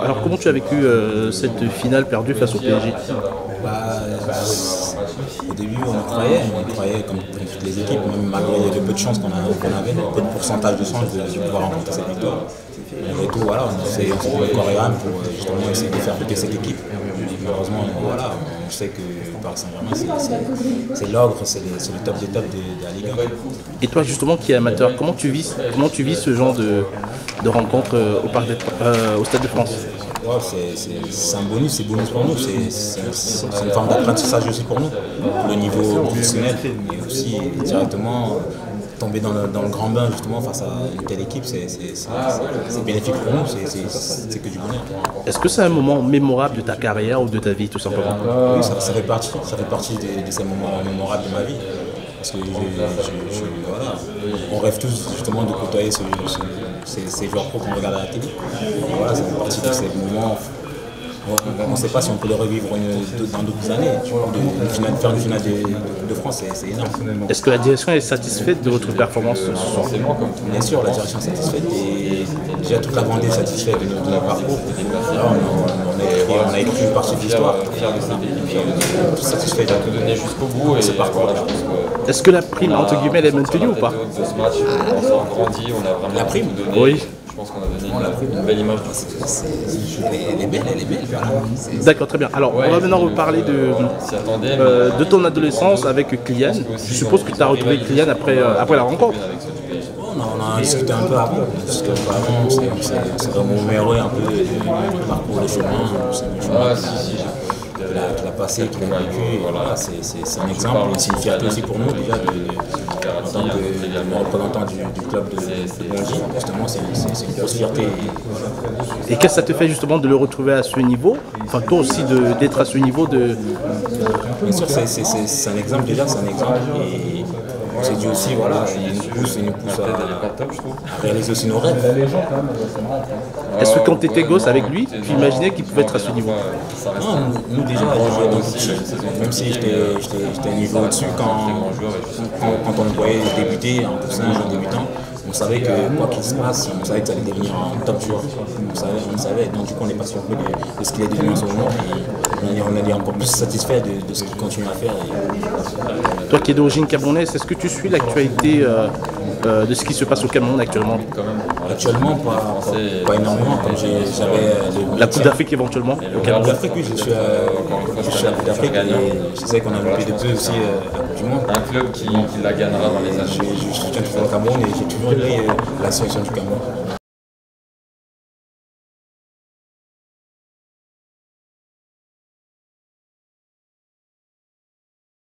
Alors comment tu as vécu cette finale perdue face au PSG? Au début, on croyait comme toutes les équipes, même malgré le peu de chance qu'on avait, peu de pourcentage de chance de pouvoir remporter cette victoire. Malgré tout, voilà, on s'est donné corps et âme pour justement essayer de faire buter cette équipe. Et malheureusement, voilà, on sait que Paris Saint-Germain, c'est l'ogre, c'est le top des tops de la Ligue 1. Et toi justement qui es amateur, comment tu vis ce genre de rencontre au Stade de France? Ouais, c'est un bonus, c'est bonus pour nous, c'est une forme d'apprentissage aussi pour nous, pour le niveau professionnel, mais aussi directement tomber dans le grand bain justement face à une telle équipe, c'est bénéfique pour nous, c'est que du bonheur. Est-ce que c'est un moment mémorable de ta carrière ou de ta vie tout simplement? Oui, ça fait partie de ces moments mémorables de ma vie. Parce que voilà, on rêve tous justement de côtoyer ces joueurs pro qu'on regarde à la télé. Et voilà, ça fait partie de ces moments. On ne sait pas si on peut le revivre dans d'autres années. Faire une finale de France, c'est énorme. Est-ce que la direction est satisfaite de votre performance ce soir? Bien sûr, la direction est satisfaite et déjà toute la Vendée est satisfaite de notre parcours. Là, on a écrit une partie de l'histoire. Tout satisfait de donner jusqu'au bout et ce parcours. Est-ce que la prime entre guillemets elle est maintenue ou pas? La prime? Oui. Je pense qu'on a donné une belle image. Elle est belle. D'accord, très bien. Alors, on va maintenant reparler de ton adolescence avec Kylian. Je suppose que tu as retrouvé Kylian après la rencontre. On a discuté un peu avant. C'est vraiment mémoré un peu le parcours, le chemin. Qu'il a passé, qu'il a vécu, et voilà, c'est un exemple, c'est une fierté aussi pour nous déjà en tant que représentant du club de Bondy, justement c'est une grosse fierté. Et qu'est-ce que ça te fait justement de le retrouver à ce niveau? Enfin toi aussi d'être à ce niveau de... Bien sûr c'est un exemple déjà, c'est un exemple et on s'est dit aussi voilà, il nous pousse à réaliser aussi nos rêves. Est-ce que quand tu étais gosse avec lui, tu imaginais qu'il pouvait être à ce niveau? Non, nous déjà, même si j'étais un niveau au-dessus quand on le voyait débuter, en plus un jeune débutant, on savait que quoi qu'il se passe, on savait que ça allait devenir un top joueur. On savait, donc du coup on n'est pas surpris de ce qu'il est devenu en ce moment. Et on est encore plus satisfait de ce qu'il continue à faire. Toi qui es d'origine camerounaise, est-ce que tu suis l'actualité de ce qui se passe au Cameroun actuellement? Actuellement, pas énormément, comme j'avais... La Coupe d'Afrique éventuellement au La Cameroun? Coupe d'Afrique, oui, je suis à la Coupe d'Afrique et je sais qu'on a loupé de peu aussi la Coupe du Monde. Un club qui la gagnera dans les années. Je soutiens toujours le Cameroun et j'ai toujours aimé la sélection du Cameroun.